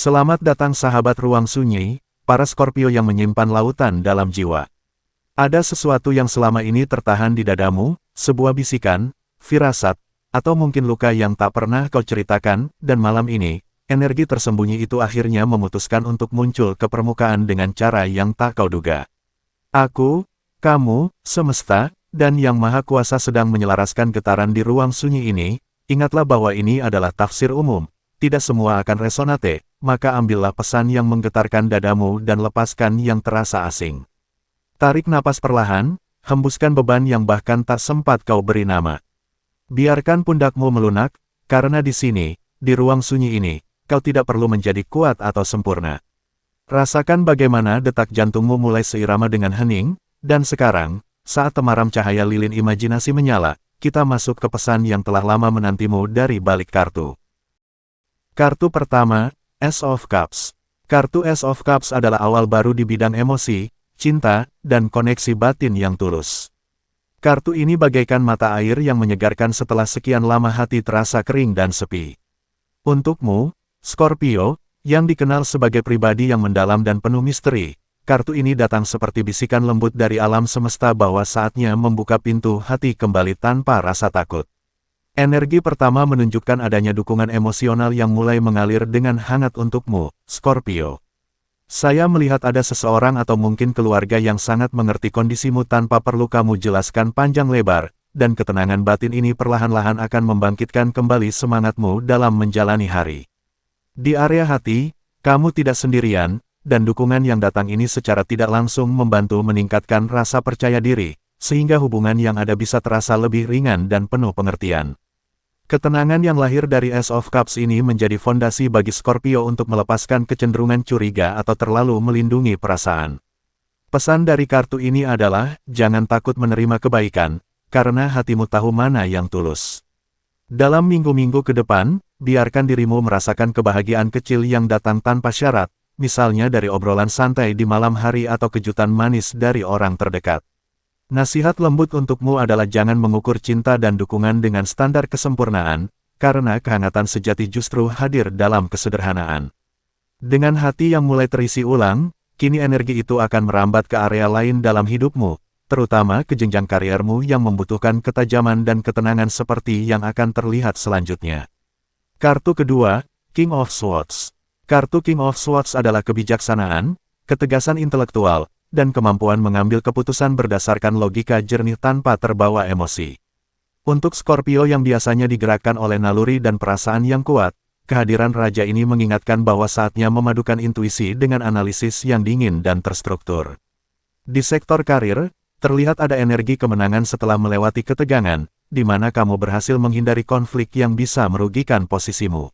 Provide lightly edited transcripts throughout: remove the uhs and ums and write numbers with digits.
Selamat datang sahabat ruang sunyi, para Scorpio yang menyimpan lautan dalam jiwa. Ada sesuatu yang selama ini tertahan di dadamu, sebuah bisikan, firasat, atau mungkin luka yang tak pernah kau ceritakan, dan malam ini, energi tersembunyi itu akhirnya memutuskan untuk muncul ke permukaan dengan cara yang tak kau duga. Aku, kamu, semesta, dan Yang Maha Kuasa sedang menyelaraskan getaran di ruang sunyi ini. Ingatlah bahwa ini adalah tafsir umum, tidak semua akan resonate. Maka ambillah pesan yang menggetarkan dadamu dan lepaskan yang terasa asing. Tarik napas perlahan, hembuskan beban yang bahkan tak sempat kau beri nama. Biarkan pundakmu melunak, karena di sini, di ruang sunyi ini, kau tidak perlu menjadi kuat atau sempurna. Rasakan bagaimana detak jantungmu mulai seirama dengan hening, dan sekarang, saat temaram cahaya lilin imajinasi menyala, kita masuk ke pesan yang telah lama menantimu dari balik kartu. Kartu pertama, Ace of Cups. Kartu Ace of Cups adalah awal baru di bidang emosi, cinta, dan koneksi batin yang tulus. Kartu ini bagaikan mata air yang menyegarkan setelah sekian lama hati terasa kering dan sepi. Untukmu, Scorpio, yang dikenal sebagai pribadi yang mendalam dan penuh misteri, kartu ini datang seperti bisikan lembut dari alam semesta bahwa saatnya membuka pintu hati kembali tanpa rasa takut. Energi pertama menunjukkan adanya dukungan emosional yang mulai mengalir dengan hangat untukmu, Scorpio. Saya melihat ada seseorang atau mungkin keluarga yang sangat mengerti kondisimu tanpa perlu kamu jelaskan panjang lebar, dan ketenangan batin ini perlahan-lahan akan membangkitkan kembali semangatmu dalam menjalani hari. Di area hati, kamu tidak sendirian, dan dukungan yang datang ini secara tidak langsung membantu meningkatkan rasa percaya diri, sehingga hubungan yang ada bisa terasa lebih ringan dan penuh pengertian. Ketenangan yang lahir dari Ace of Cups ini menjadi fondasi bagi Scorpio untuk melepaskan kecenderungan curiga atau terlalu melindungi perasaan. Pesan dari kartu ini adalah, jangan takut menerima kebaikan, karena hatimu tahu mana yang tulus. Dalam minggu-minggu ke depan, biarkan dirimu merasakan kebahagiaan kecil yang datang tanpa syarat, misalnya dari obrolan santai di malam hari atau kejutan manis dari orang terdekat. Nasihat lembut untukmu adalah jangan mengukur cinta dan dukungan dengan standar kesempurnaan, karena kehangatan sejati justru hadir dalam kesederhanaan. Dengan hati yang mulai terisi ulang, kini energi itu akan merambat ke area lain dalam hidupmu, terutama ke jenjang kariermu yang membutuhkan ketajaman dan ketenangan seperti yang akan terlihat selanjutnya. Kartu kedua, King of Swords. Kartu King of Swords adalah kebijaksanaan, ketegasan intelektual, dan kemampuan mengambil keputusan berdasarkan logika jernih tanpa terbawa emosi. Untuk Scorpio yang biasanya digerakkan oleh naluri dan perasaan yang kuat, kehadiran raja ini mengingatkan bahwa saatnya memadukan intuisi dengan analisis yang dingin dan terstruktur. Di sektor karir, terlihat ada energi kemenangan setelah melewati ketegangan, di mana kamu berhasil menghindari konflik yang bisa merugikan posisimu.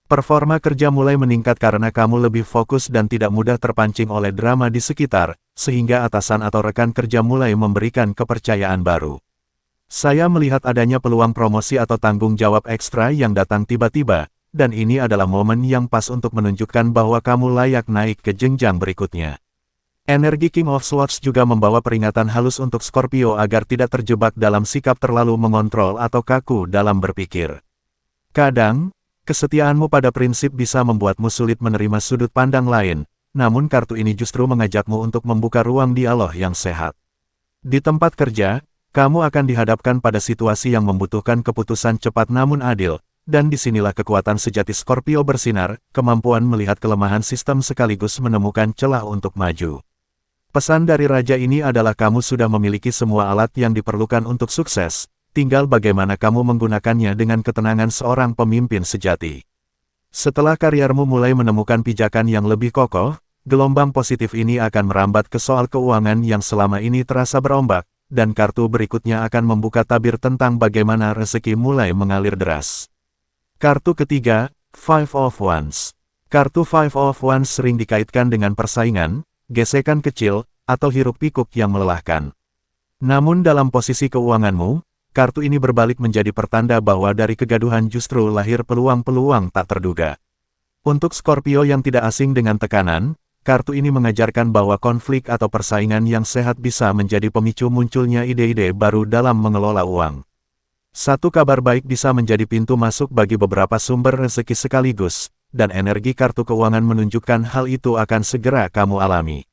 Performa kerja mulai meningkat karena kamu lebih fokus dan tidak mudah terpancing oleh drama di sekitar, sehingga atasan atau rekan kerja mulai memberikan kepercayaan baru. Saya melihat adanya peluang promosi atau tanggung jawab ekstra yang datang tiba-tiba, dan ini adalah momen yang pas untuk menunjukkan bahwa kamu layak naik ke jenjang berikutnya. Energi King of Swords juga membawa peringatan halus untuk Scorpio agar tidak terjebak dalam sikap terlalu mengontrol atau kaku dalam berpikir. Kadang, kesetiaanmu pada prinsip bisa membuatmu sulit menerima sudut pandang lain, namun kartu ini justru mengajakmu untuk membuka ruang dialog yang sehat. Di tempat kerja, kamu akan dihadapkan pada situasi yang membutuhkan keputusan cepat namun adil, dan disinilah kekuatan sejati Scorpio bersinar, kemampuan melihat kelemahan sistem sekaligus menemukan celah untuk maju. Pesan dari raja ini adalah kamu sudah memiliki semua alat yang diperlukan untuk sukses, tinggal bagaimana kamu menggunakannya dengan ketenangan seorang pemimpin sejati. Setelah kariermu mulai menemukan pijakan yang lebih kokoh, gelombang positif ini akan merambat ke soal keuangan yang selama ini terasa berombak, dan kartu berikutnya akan membuka tabir tentang bagaimana rezeki mulai mengalir deras. Kartu ketiga, Five of Wands. Kartu Five of Wands sering dikaitkan dengan persaingan, gesekan kecil, atau hiruk-pikuk yang melelahkan. Namun dalam posisi keuanganmu, kartu ini berbalik menjadi pertanda bahwa dari kegaduhan justru lahir peluang-peluang tak terduga. Untuk Scorpio yang tidak asing dengan tekanan, kartu ini mengajarkan bahwa konflik atau persaingan yang sehat bisa menjadi pemicu munculnya ide-ide baru dalam mengelola uang. Satu kabar baik bisa menjadi pintu masuk bagi beberapa sumber rezeki sekaligus, dan energi kartu keuangan menunjukkan hal itu akan segera kamu alami.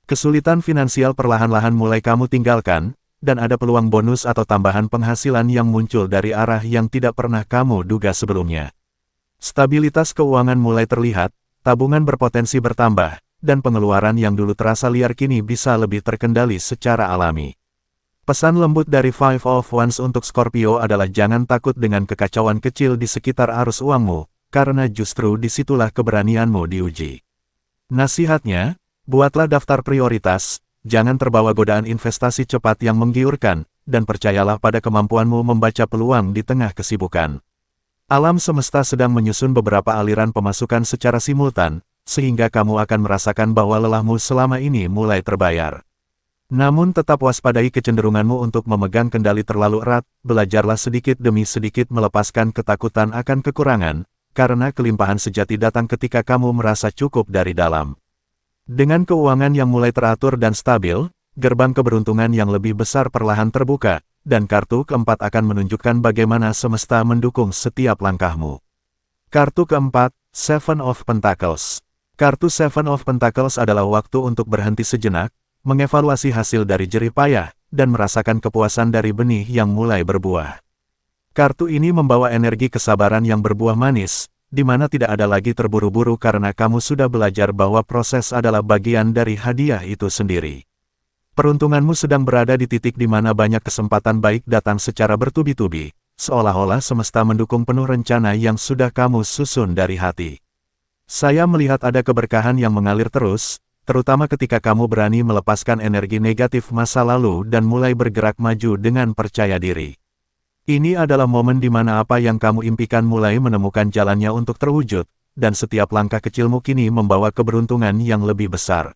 Kesulitan finansial perlahan-lahan mulai kamu tinggalkan, dan ada peluang bonus atau tambahan penghasilan yang muncul dari arah yang tidak pernah kamu duga sebelumnya. Stabilitas keuangan mulai terlihat, tabungan berpotensi bertambah, dan pengeluaran yang dulu terasa liar kini bisa lebih terkendali secara alami. Pesan lembut dari Five of Wands untuk Scorpio adalah jangan takut dengan kekacauan kecil di sekitar arus uangmu, karena justru disitulah keberanianmu diuji. Nasihatnya, buatlah daftar prioritas, jangan terbawa godaan investasi cepat yang menggiurkan, dan percayalah pada kemampuanmu membaca peluang di tengah kesibukan. Alam semesta sedang menyusun beberapa aliran pemasukan secara simultan, sehingga kamu akan merasakan bahwa lelahmu selama ini mulai terbayar. Namun tetap waspadai kecenderunganmu untuk memegang kendali terlalu erat, belajarlah sedikit demi sedikit melepaskan ketakutan akan kekurangan, karena kelimpahan sejati datang ketika kamu merasa cukup dari dalam. Dengan keuangan yang mulai teratur dan stabil, gerbang keberuntungan yang lebih besar perlahan terbuka, dan kartu keempat akan menunjukkan bagaimana semesta mendukung setiap langkahmu. Kartu keempat, Seven of Pentacles. Kartu Seven of Pentacles adalah waktu untuk berhenti sejenak, mengevaluasi hasil dari jerih payah, dan merasakan kepuasan dari benih yang mulai berbuah. Kartu ini membawa energi kesabaran yang berbuah manis, di mana tidak ada lagi terburu-buru karena kamu sudah belajar bahwa proses adalah bagian dari hadiah itu sendiri. Peruntunganmu sedang berada di titik di mana banyak kesempatan baik datang secara bertubi-tubi, seolah-olah semesta mendukung penuh rencana yang sudah kamu susun dari hati. Saya melihat ada keberkahan yang mengalir terus, terutama ketika kamu berani melepaskan energi negatif masa lalu dan mulai bergerak maju dengan percaya diri. Ini adalah momen di mana apa yang kamu impikan mulai menemukan jalannya untuk terwujud, dan setiap langkah kecilmu kini membawa keberuntungan yang lebih besar.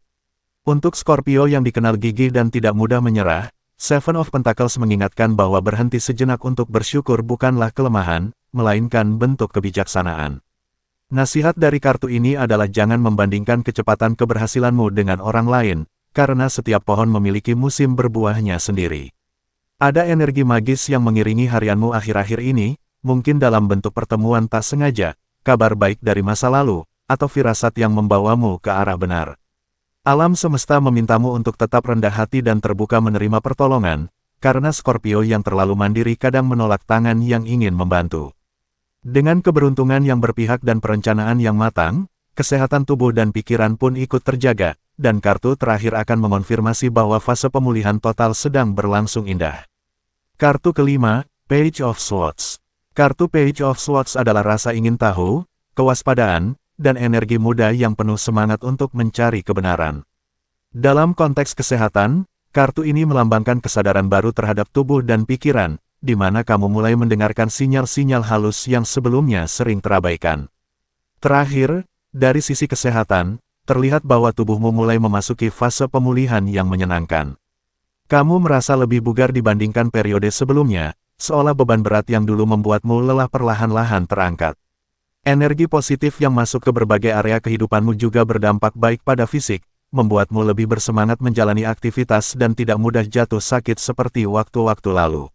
Untuk Scorpio yang dikenal gigih dan tidak mudah menyerah, Seven of Pentacles mengingatkan bahwa berhenti sejenak untuk bersyukur bukanlah kelemahan, melainkan bentuk kebijaksanaan. Nasihat dari kartu ini adalah jangan membandingkan kecepatan keberhasilanmu dengan orang lain, karena setiap pohon memiliki musim berbuahnya sendiri. Ada energi magis yang mengiringi harianmu akhir-akhir ini, mungkin dalam bentuk pertemuan tak sengaja, kabar baik dari masa lalu, atau firasat yang membawamu ke arah benar. Alam semesta memintamu untuk tetap rendah hati dan terbuka menerima pertolongan, karena Scorpio yang terlalu mandiri kadang menolak tangan yang ingin membantu. Dengan keberuntungan yang berpihak dan perencanaan yang matang, kesehatan tubuh dan pikiran pun ikut terjaga, dan kartu terakhir akan mengonfirmasi bahwa fase pemulihan total sedang berlangsung indah. Kartu kelima, Page of Swords. Kartu Page of Swords adalah rasa ingin tahu, kewaspadaan, dan energi muda yang penuh semangat untuk mencari kebenaran. Dalam konteks kesehatan, kartu ini melambangkan kesadaran baru terhadap tubuh dan pikiran, di mana kamu mulai mendengarkan sinyal-sinyal halus yang sebelumnya sering terabaikan. Terakhir, dari sisi kesehatan, terlihat bahwa tubuhmu mulai memasuki fase pemulihan yang menyenangkan. Kamu merasa lebih bugar dibandingkan periode sebelumnya, seolah beban berat yang dulu membuatmu lelah perlahan-lahan terangkat. Energi positif yang masuk ke berbagai area kehidupanmu juga berdampak baik pada fisik, membuatmu lebih bersemangat menjalani aktivitas dan tidak mudah jatuh sakit seperti waktu-waktu lalu.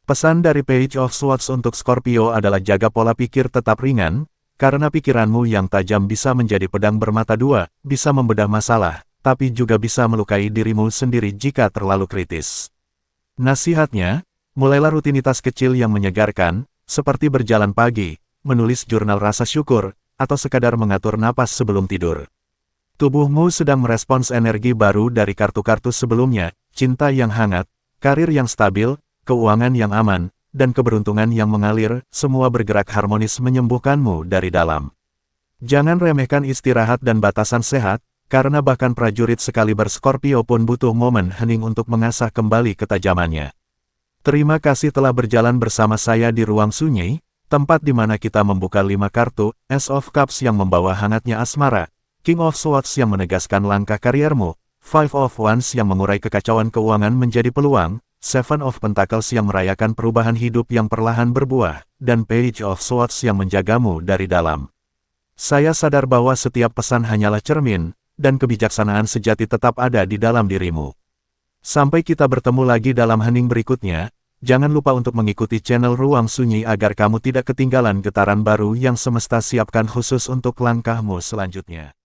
Pesan dari Page of Swords untuk Scorpio adalah jaga pola pikir tetap ringan, karena pikiranmu yang tajam bisa menjadi pedang bermata dua, bisa membedah masalah, tapi juga bisa melukai dirimu sendiri jika terlalu kritis. Nasihatnya, mulailah rutinitas kecil yang menyegarkan, seperti berjalan pagi, menulis jurnal rasa syukur, atau sekadar mengatur napas sebelum tidur. Tubuhmu sedang merespons energi baru dari kartu-kartu sebelumnya, cinta yang hangat, karir yang stabil, keuangan yang aman, dan keberuntungan yang mengalir, semua bergerak harmonis menyembuhkanmu dari dalam. Jangan remehkan istirahat dan batasan sehat, karena bahkan prajurit sekaliber Scorpio pun butuh momen hening untuk mengasah kembali ketajamannya. Terima kasih telah berjalan bersama saya di Ruang Sunyi, tempat di mana kita membuka 5 kartu, Ace of Cups yang membawa hangatnya asmara, King of Swords yang menegaskan langkah kariermu, Five of Wands yang mengurai kekacauan keuangan menjadi peluang, Seven of Pentacles yang merayakan perubahan hidup yang perlahan berbuah, dan Page of Swords yang menjagamu dari dalam. Saya sadar bahwa setiap pesan hanyalah cermin, dan kebijaksanaan sejati tetap ada di dalam dirimu. Sampai kita bertemu lagi dalam hening berikutnya, Jangan lupa untuk mengikuti channel Ruang Sunyi agar kamu tidak ketinggalan getaran baru yang semesta siapkan khusus untuk langkahmu selanjutnya.